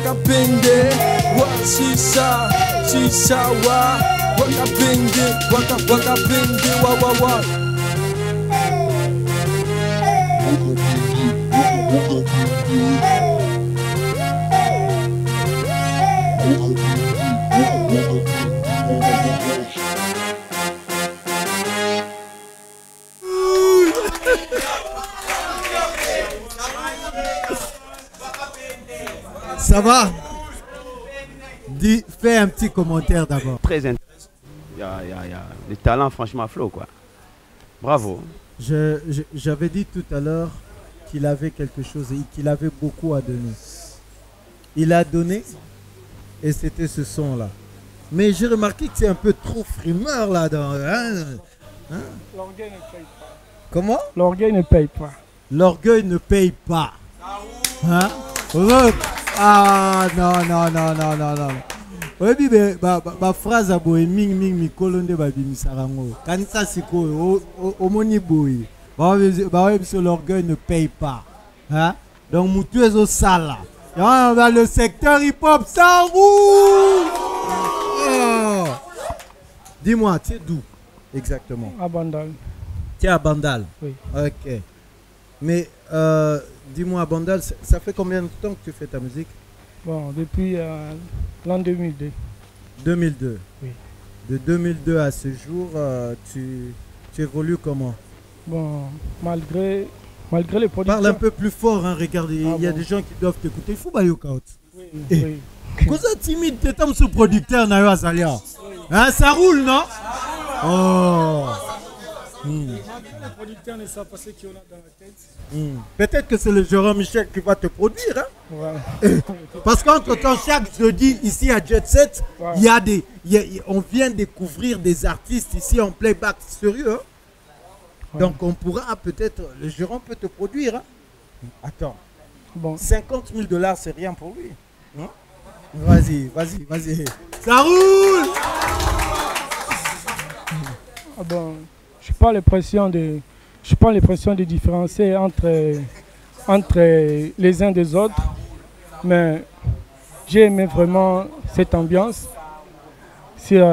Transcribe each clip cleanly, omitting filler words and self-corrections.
wakapende wa shisha shisha wa wakapende wakapende wa Ça va? Dis, fais un petit commentaire d'abord. Très intéressant. Il y a des talents franchement flots, quoi. Bravo. J'avais dit tout à l'heure qu'il avait quelque chose et qu'il avait beaucoup à donner. Il a donné et c'était ce son-là. Mais j'ai remarqué que c'est un peu trop frimeur là-dedans. Hein? L'orgueil ne paye pas. Comment? L'orgueil ne paye pas. L'orgueil ne paye pas. Hein? Ah non. Oui, mais ma phrase a beau ming mi kolonde ba bimisarango. Kanisa siko omoni boy. L'orgueil ne paye pas. Hein? Donc moutou est au sala. Dans le secteur hip-hop, ça roule. Oh. Dis-moi, tu es d'où exactement? À Bandal. Tu es à Bandal? Oui. Ok. Mais dis-moi, à Bandal, ça fait combien de temps que tu fais ta musique? Bon, depuis l'an 2002. 2002? Oui. De 2002 à ce jour, tu évolues comment? Bon, malgré les productions... Parle un peu plus fort, hein, regarde, il y a bon. des gens qui doivent t'écouter. Il faut bayokaut. Oui, Eh. oui. Comment ça timide, tu es un sous-producteur, Nayo Azalia? Hein, ça roule, non? Oh. Les producteurs ne savent pas ce qu'on a dans la tête. Peut-être que c'est le Jérôme Michel qui va te produire. Hein? Ouais. Parce qu'entre-temps, chaque jeudi, ici à Jet Set, Ouais. on vient découvrir des artistes ici en playback sérieux. Hein? Ouais. Donc on pourra peut-être, le Jérôme peut te produire. Hein? Attends, Bon. 50 000 $, c'est rien pour lui. Hein? Vas-y. Ça roule! Ah bon, je n'ai pas l'impression de différencier entre les uns des autres, mais j'ai aimé vraiment cette ambiance sur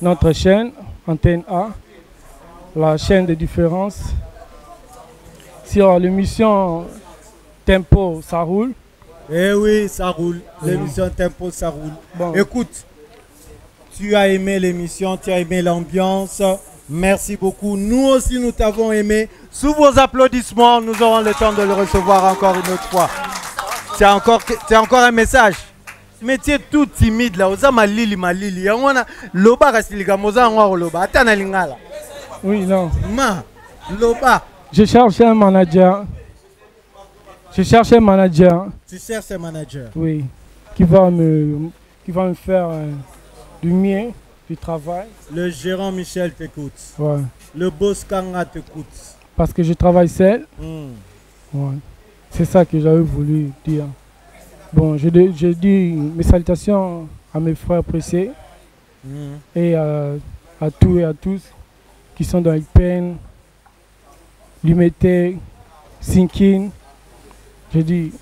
notre chaîne, Antenne A, la chaîne de différence, sur l'émission Tempo, ça roule. Eh oui, ça roule. L'émission Tempo, ça roule. Bon. Écoute, tu as aimé l'émission, tu as aimé l'ambiance. Merci beaucoup. Nous aussi, nous t'avons aimé. Sous vos applaudissements, nous aurons le temps de le recevoir encore une autre fois. Tu as encore un message? Mais tu es tout timide là. Oza malili. Loba rasiliga moza ngwa loba. Atana lingala. Oui, non. Loba. Je cherche un manager. Tu cherches un manager, oui, qui va me faire du mien, du travail. Le gérant Michel t'écoute. Ouais. Le boss Kanga t'écoute. Parce que je travaille seul. Ouais. C'est ça que j'avais voulu dire. Bon, je dis mes salutations à mes frères pressés et à tous et à tous qui sont dans l'IPN, l'UMT, Sinkin. Je dis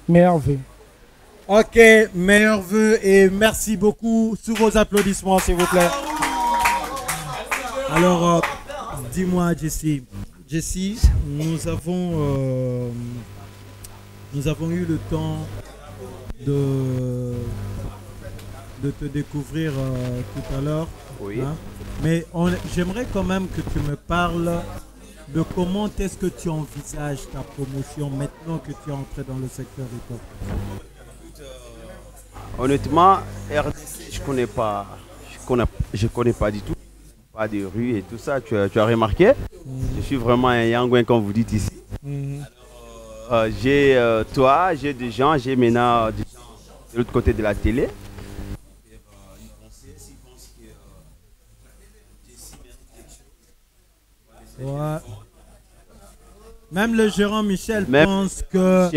meilleurs vœux. Ok, meilleurs vœux et merci beaucoup. Sous vos applaudissements, s'il vous plaît. Alors, dis-moi, Jessie. Jessie, nous avons eu le temps de te découvrir tout à l'heure. Oui. Hein? Mais j'aimerais quand même que tu me parles de comment est-ce que tu envisages ta promotion maintenant que tu es entré dans le secteur hip-hop. Honnêtement, RDC, je connais pas du tout. Pas de rue et tout ça, tu as remarqué. Je suis vraiment un Yangouin comme vous dites ici. J'ai toi, j'ai des gens, j'ai maintenant des gens de l'autre côté de la télé. Ouais. Même le gérant Michel pense que tu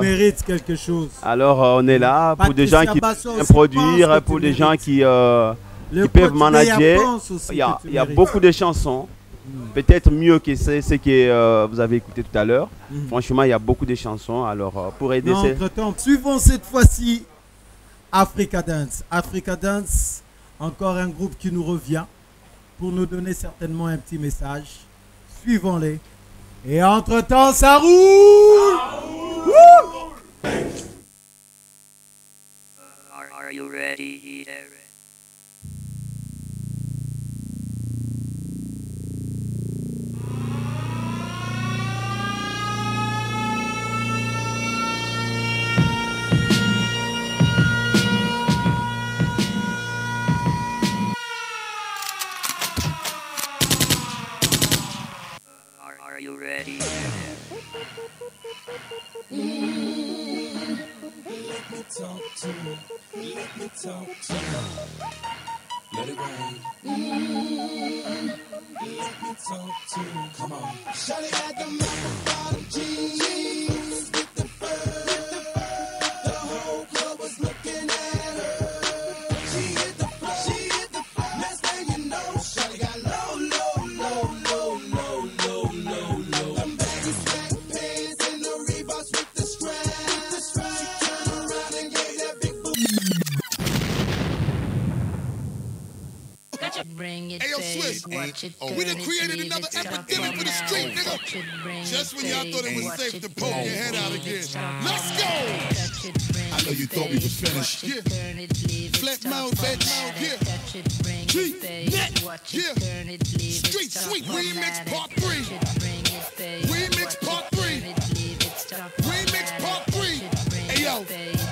mérites quelque chose. Alors on est là pour des gens qui peuvent produire, pour des gens qui peuvent manager. Il y a beaucoup de chansons peut-être mieux que ce que vous avez écouté tout à l'heure. Franchement, il y a beaucoup de chansons. Alors, pour aider... Entre-temps, suivons cette fois-ci Africa Dance. Africa Dance, encore un groupe qui nous revient pour nous donner certainement un petit message. Suivons-les. Et entre-temps, ça roule! Are you ready? Are you ready? Let me talk to you. Let me talk to you. Let it rain. Let me talk to you. Come on. Shawty had the microphone jeans with the fur. The whole club was looking at her. She hit the floor. She hit the floor. Next thing you know, Shawty got low, low, low, low, low, low, low, low. Them baggy slack pants and the Reeboks with the strap. She turned around and gave that big booty. Bring it, Ayo, Swiss, we done created another epidemic for the street, nigga. Just when y'all thought it was safe to poke your head out again. Let's go! I know you thought we was finished. Yeah. Flat mouth, yeah. G, net, yeah. Street Sweet Remix Part 3. Remix Part 3. Remix Part 3. Hey, yo,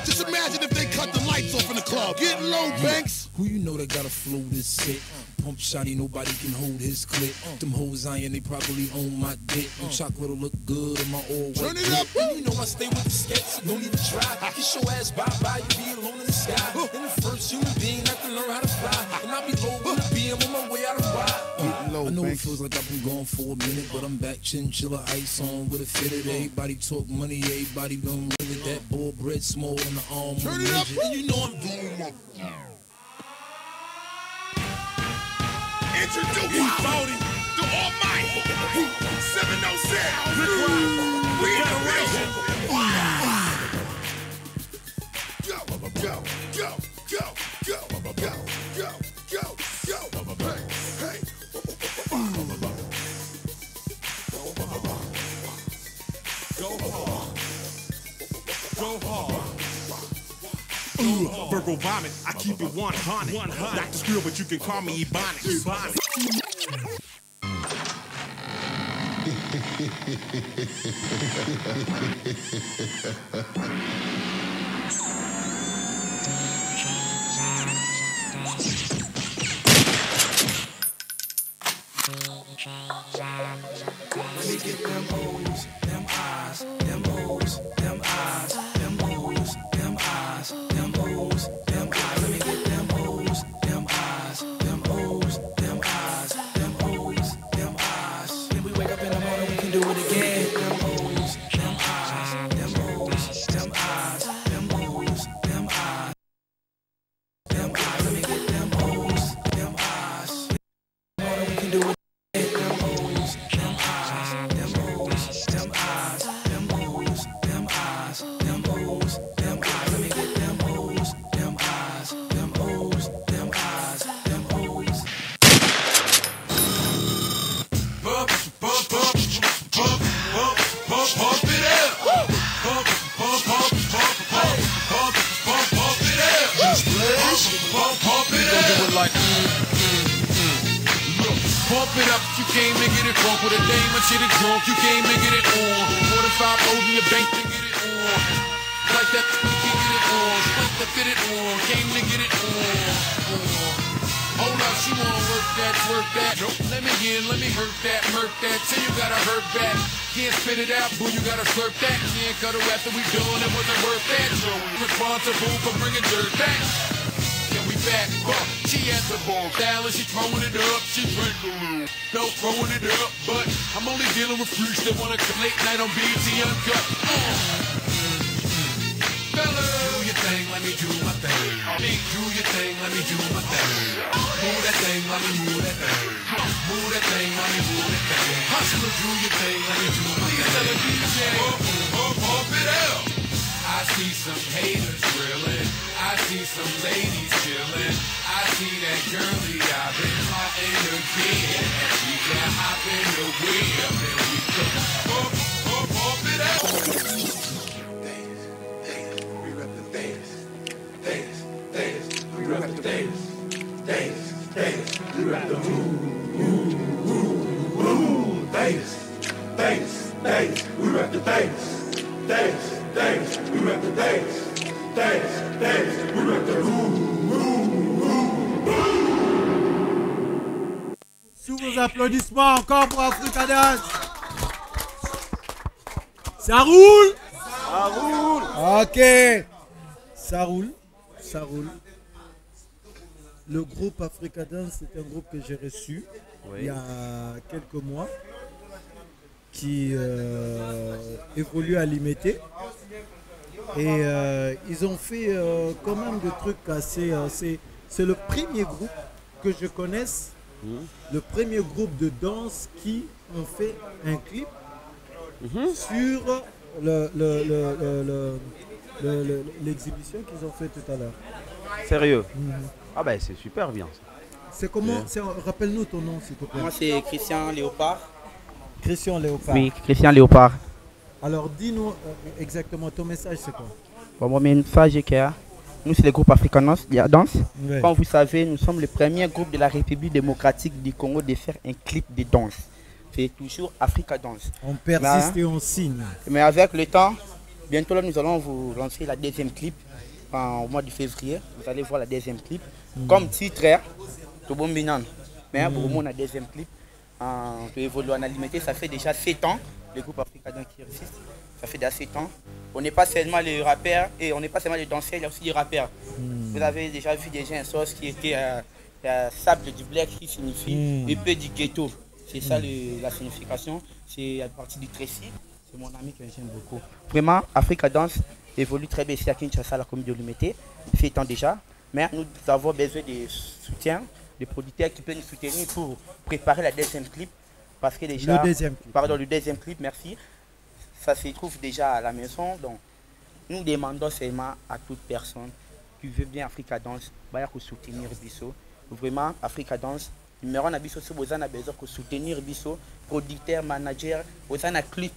just imagine if they cut the lights off in the club. Get low, Banks. Who you know that got a flow this sick? Pump shotty, nobody can hold his clip. Them hoes iron, they probably own my dick. Them chocolat'll look good in my all white. Turn it up. And you know I stay with the skets, so don't even try. Kiss your ass bye-bye, you be alone in the sky. And the first human being I can learn how to fly. And I'll be low in the BM on my way out of ride. Low, I know Banks. it feels like I've been gone for a minute, but I'm back, chinchilla ice on with a fitted. Everybody talk money, everybody don't live it. That bull bread small in the arm. Turn it up. And you know I'm doing my... Introduce E40, the Almighty, 707, we in the building. Go, go, go, go, go, go, go, go, go, hey, Go hard. Virgo vomit, I keep it 100. Dr. Skrill, but you can call me Ebonics. Let me get them O's, them I's, them O's, them I's, them O's, them I's, them O's, them I's. Let me get them O's, them I's, them O's, them I's, them O's, them I's. When we wake up in the morning, we can do it again. Them O's, them I's, them O's, them I's, them O's, them I's, them I's. Let me get them O's, them I's. In the morning, we can do it. Pump it up, you came to get it drunk with a dame and shit it drunk, you came to get it on. 45 O's in your bank to get it on. Like that, you can get it on. Split to fit it on, came to get it on. Hold up, she wanna work that, twerk that. Let me in, let me hurt that, murk that. Till you gotta hurt back. Can't spit it out, boo, you gotta slurp that. Can't cut her after we done, it wasn't worth that. So responsible for bringing dirt back. Back, she at the ball, Dallas, she throwing it up, she drink a little. No, throwing it up, but I'm only dealing with freaks that wanna come late night on BET Uncut. Fella, do your thing, let me do my thing. Do your thing, let me do my thing. Move that thing, let me move that thing. Move that thing, let me move that thing. Hustler, do your thing, let me do my thing. Tell the DJ, pump it up. I see some haters drilling. I see some ladies chilling. I see that girlie I've been plotting again. And she can hop in the wheel. And we can pump it up. We rep the Davis. We rep the Davis. We rep the Davis. We rep the Davis. We rep the Davis. We rep the Sous vos applaudissements encore pour Africa Dance. Ça roule? Ça roule. Ok. Ça roule. Le groupe Africa Dance, c'est un groupe que j'ai reçu il y a quelques mois, qui évolue à l'Imité. Et ils ont fait quand même des trucs assez... c'est le premier groupe que je connaisse, le premier groupe de danse qui ont fait un clip sur l'exhibition qu'ils ont fait tout à l'heure. Sérieux? Ah ben c'est super bien ça. C'est comment? Rappelle-nous ton nom s'il te plaît. Moi c'est Christian Léopard. Christian Léopard. Oui, Christian Léopard. Alors dis-nous exactement ton message, c'est quoi? Bon, mon message est que nous c'est le groupe Africa Dance. Ouais. Comme vous savez, nous sommes le premier groupe de la République démocratique du Congo de faire un clip de danse. C'est toujours Africa Dance. On persiste et on signe. Mais avec le temps, bientôt là, nous allons vous lancer la deuxième clip au mois de février. Vous allez voir la deuxième clip. Comme titre, Tobo Minan. Mais pour moi, la deuxième clip, évoluer en alimenter, ça fait déjà 7 ans, le groupe Africa Dance qui existe. Ça fait déjà 7 ans. On n'est pas seulement les rappeurs et on n'est pas seulement les danseurs, il y a aussi les rappeurs. Vous avez déjà vu déjà un sauce qui était sable du black qui signifie épée du ghetto. C'est ça la signification. C'est à partir du Tracy. C'est mon ami que j'aime beaucoup. Vraiment, Africa Dance évolue très bien ici à Kinshasa, la commune de Limité. 7 ans déjà. Mais nous avons besoin de soutien, de producteurs qui peuvent nous soutenir pour préparer la deuxième clip. Parce que déjà, le deuxième clip, merci. Ça se trouve déjà à la maison. Donc, nous demandons seulement à toute personne qui veut bien Africa Dance, de soutenir Bisso. Vraiment, Africa Dance, numéro 1 Bisso, si vous avez besoin de soutenir Bisso, producteur, manager, vous avez un clip,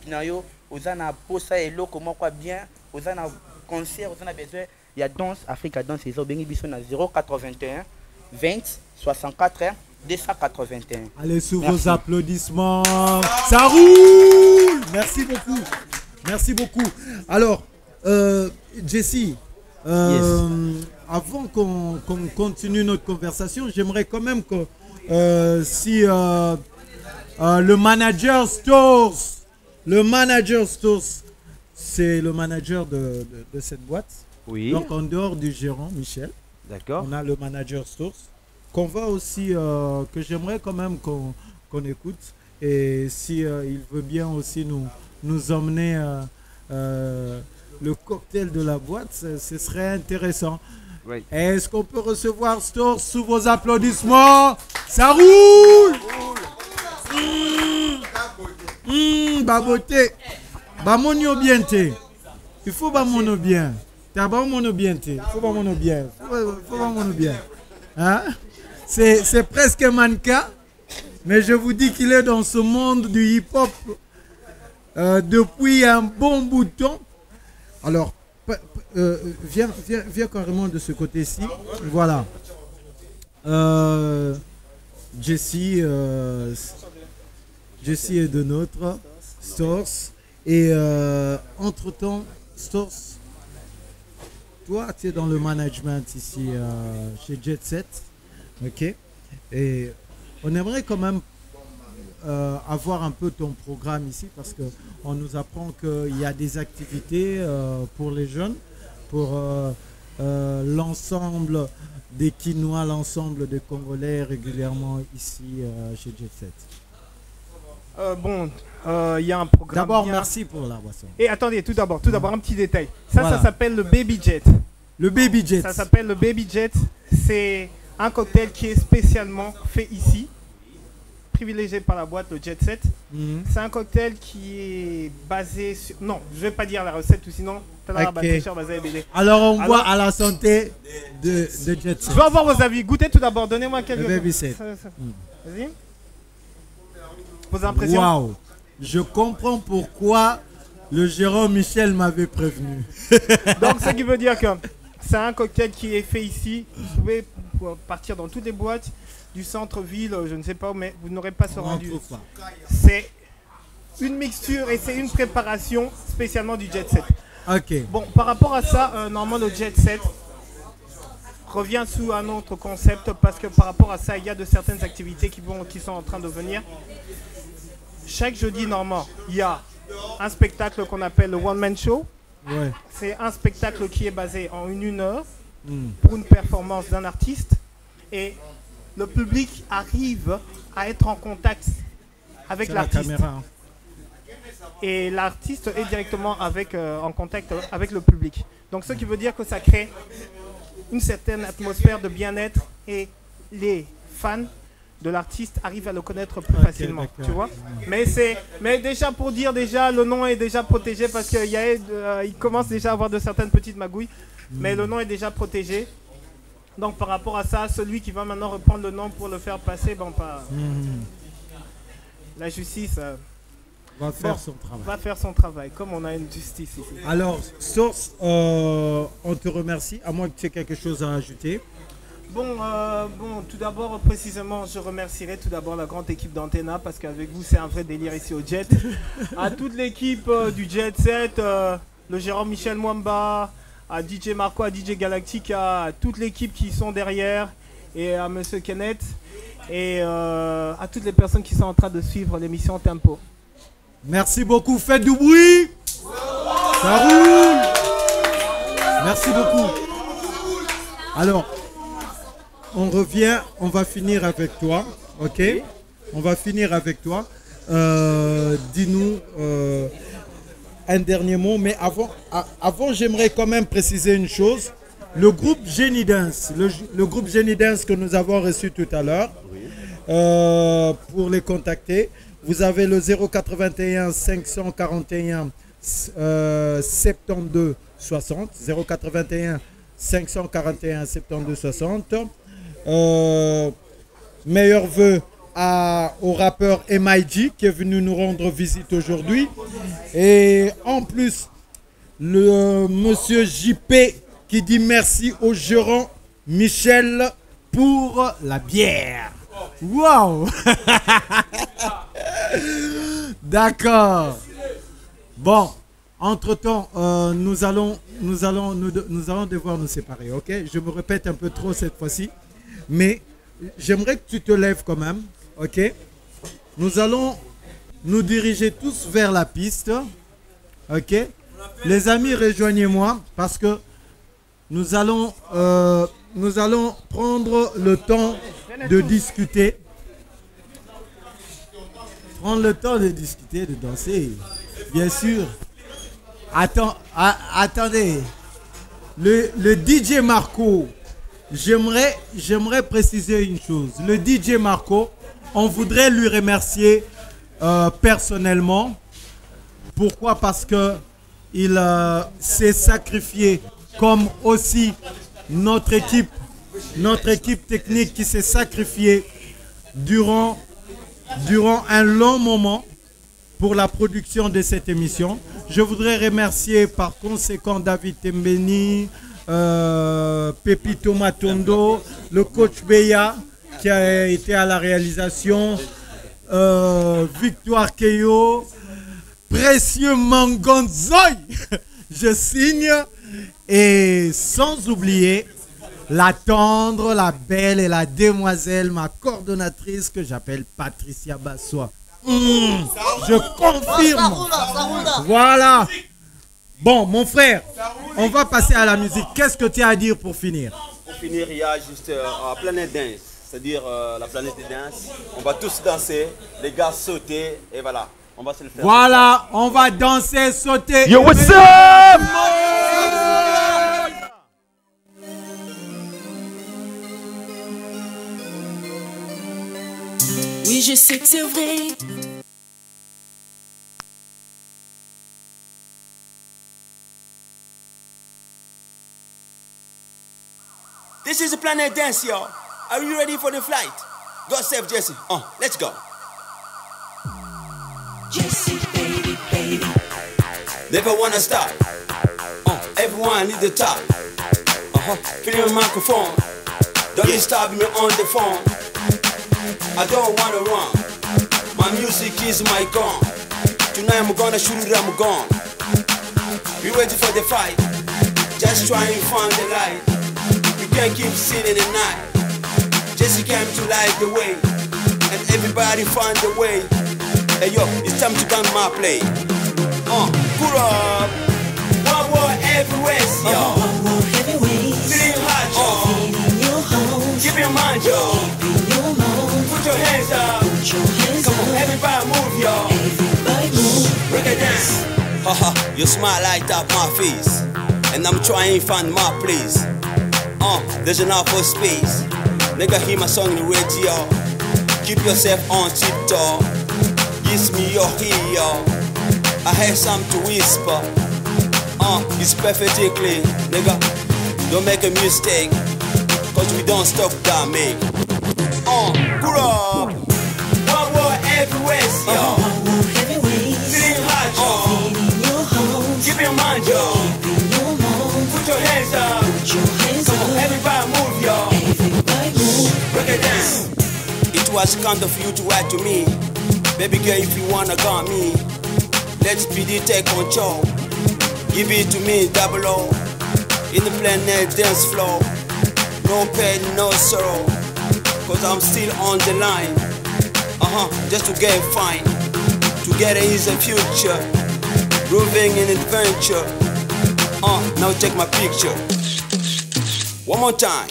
vous avez un poste, comment quoi bien, vous avez un concert, vous avez besoin. Il y a Danse, Africa Dance, ils ont bien Bisso dans 081 20 64 281. Allez, sous vos applaudissements. Ça roule! Merci beaucoup. Merci beaucoup. Alors, Jesse, avant qu'on continue notre conversation, j'aimerais quand même que si le manager Stores, c'est le manager de cette boîte. Oui. Donc, en dehors du gérant, Michel, on a le manager Stores. Qu'on va aussi, que j'aimerais quand même qu'on écoute. Et si il veut bien aussi nous emmener le cocktail de la boîte, ce serait intéressant. Oui. Est-ce qu'on peut recevoir Stores sous vos applaudissements? Ça roule! Baboté. Bamonio bien te. Il faut bamono bien. T'as bamono bien te. Il faut bamono bien. Faut bamono bien. Hein? C'est presque mannequin, mais je vous dis qu'il est dans ce monde du hip-hop depuis un bon bout de temps. Alors, viens carrément de ce côté-ci. Voilà. Jesse est de notre Stores. Et entre-temps, Stores, toi, tu es dans le management ici chez Jet Set. Ok. Et on aimerait quand même avoir un peu ton programme ici parce qu'on nous apprend qu'il y a des activités pour les jeunes, pour l'ensemble des Quinois, l'ensemble des Congolais régulièrement ici chez Jet Set. Il y a un programme. D'abord, merci pour la boisson. Et attendez, tout d'abord, un petit détail. Ça s'appelle le Baby Jet. Le Baby Jet. Ça s'appelle le Baby Jet. C'est un cocktail qui est spécialement fait ici, privilégié par la boîte, le Jet Set. C'est un cocktail qui est basé sur... Non, je vais pas dire la recette ou sinon... Okay. Alors on boit à la santé de Jet Set. Je veux avoir vos avis. Goûtez tout d'abord. Donnez-moi quelques... Le Baby Set. Vas-y. Vos impressions. Waouh. Je comprends pourquoi le Jérôme Michel m'avait prévenu. Donc ce qui veut dire que c'est un cocktail qui est fait ici. Vous pouvez partir dans toutes les boîtes du centre-ville, je ne sais pas, mais vous n'aurez pas ce rendu. C'est une mixture et c'est une préparation spécialement du Jet Set. Ok. Bon, par rapport à ça, normalement le Jet Set revient sous un autre concept parce que par rapport à ça, il y a de certaines activités qui sont en train de venir. Chaque jeudi, normalement, il y a un spectacle qu'on appelle le One Man Show. Ouais. C'est un spectacle qui est basé en une heure pour une performance d'un artiste. Et le public arrive à être en contact avec l'artiste. Et l'artiste est directement en contact avec le public. Donc ce qui veut dire que ça crée une certaine atmosphère de bien-être et les fans de l'artiste arrivent à le connaître plus facilement, tu vois. Mais déjà pour dire le nom est déjà protégé parce qu'il commence déjà à avoir de certaines petites magouilles, mais le nom est déjà protégé. Donc par rapport à ça, celui qui va maintenant reprendre le nom pour le faire passer, la justice va faire son travail. Va faire son travail, comme on a une justice ici. Alors, Source, on te remercie, à moins que tu aies quelque chose à ajouter. Bon, tout d'abord, précisément, je remercierai tout d'abord la grande équipe d'Antenna parce qu'avec vous, c'est un vrai délire ici au Jet. À toute l'équipe du Jet Set, le Jérôme Michel Mwamba, à DJ Marco, à DJ Galactica, à toute l'équipe qui sont derrière et à Monsieur Kenneth et à toutes les personnes qui sont en train de suivre l'émission Tempo. Merci beaucoup, faites du bruit. Ça roule. Merci beaucoup. Alors, on revient, on va finir avec toi, ok? On va finir avec toi. Dis-nous un dernier mot, mais avant j'aimerais quand même préciser une chose. Le groupe Genie Dance, le groupe Genie Dance que nous avons reçu tout à l'heure, pour les contacter, vous avez le 081 541 72 60, 081 541 72 60. Meilleurs vœux au rappeur MIG qui est venu nous rendre visite aujourd'hui. Et en plus, le monsieur JP qui dit merci au gérant Michel pour la bière. Waouh. D'accord. Bon, entre-temps, nous allons devoir nous séparer, ok? Je me répète un peu trop cette fois-ci, mais j'aimerais que tu te lèves quand même, ok? Nous allons nous diriger tous vers la piste, ok? Les amis, rejoignez-moi parce que nous allons prendre le temps de discuter. Prendre le temps de discuter, de danser, bien sûr. Attendez. Le DJ Marco, j'aimerais préciser une chose. Le DJ Marco, on voudrait lui remercier personnellement. Pourquoi? Parce que il s'est sacrifié, comme aussi notre équipe technique qui s'est sacrifiée durant un long moment pour la production de cette émission. Je voudrais remercier par conséquent David Tembeni, Pepito Matondo, le coach Beya qui a été à la réalisation, Victoire Keyo, Précieux Mangonzoy, je signe, et sans oublier la tendre, la belle et la demoiselle, ma coordonnatrice que j'appelle Patricia Bassois. Je confirme. Voilà. Bon, mon frère, on va passer à la musique. Qu'est-ce que tu as à dire pour finir? Pour finir, il y a juste Planète Dance, c'est-à-dire la planète de danse. On va tous danser, les gars sauter, et voilà. On va se le faire. Voilà, on va danser, sauter. Yo, what's up? Oui, je sais que c'est vrai. This is the Planet Dance, y'all. Are you ready for the flight? God save Jesse. Let's go. Jesse, baby, baby. Never wanna stop. Everyone need the top. Feeling the microphone. Don't you stop me on the phone. I don't wanna run. My music is my gun. Tonight I'm gonna shoot it, I'm gone. We ready for the fight. Just try and find the light. You can't keep sitting the night. Jesse came to light the way. And everybody find the way. Hey yo, it's time to gun my play. Pull up. One war everywhere, yo. Feeling hot, yo. Keep your mind, yo. Put your hands up. Come on, everybody move, yo. Break it down. Your smile light up my face. And I'm trying to find my place. There's enough for space. Nigga, hear my song in the radio. Keep yourself on tiptoe. Give me your ear. I have something to whisper. It's perfectly clean, nigga. Don't make a mistake, cause we don't stop that make. Pull up. One war everywhere, yo. Feeling hot, yo. Keep your mind, yo. Put your hands up. Come on, everybody move, yo. Break it down. It was kind of you to write to me. Baby girl, if you wanna got me, let's PD take control. Give it to me, double O. In the Planet Dance floor. No pain, no sorrow. Cause I'm still on the line. Just to get fine. Together is a future. Roving in adventure. Now take my picture. One more time.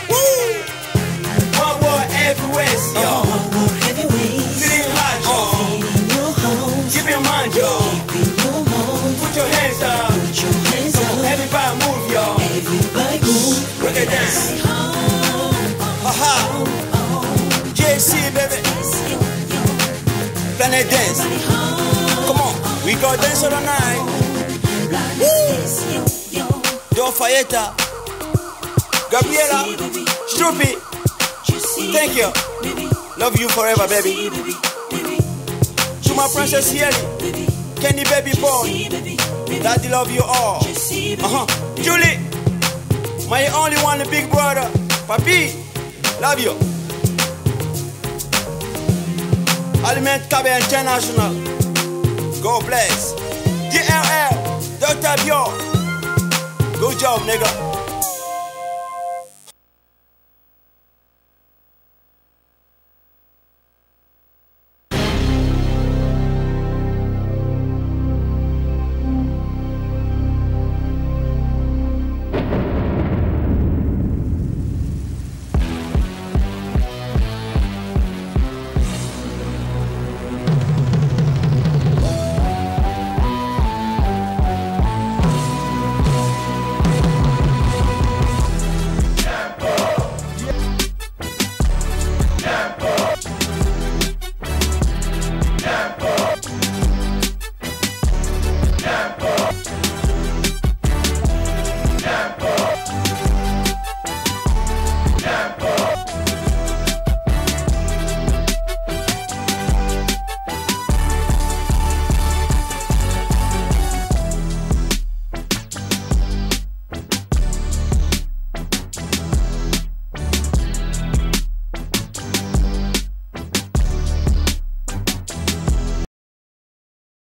Woo! One war everywhere, yo. Feeling hot, yo. Keep your mind, yo. Put your hands up. Come on, everybody move, yo. Break it down. JC, baby. Planet Dance. Come on, we go dance all the night. Don Fayeta, Gabriela, Stroopy. Thank you. Love you forever, baby. To my princess Yeli, Candy baby boy, Daddy love you all. Julie, my only one, the big brother, Papi, love you. Aliment Kabe International, God bless. DLL, Dr. Bio, good job, nigga.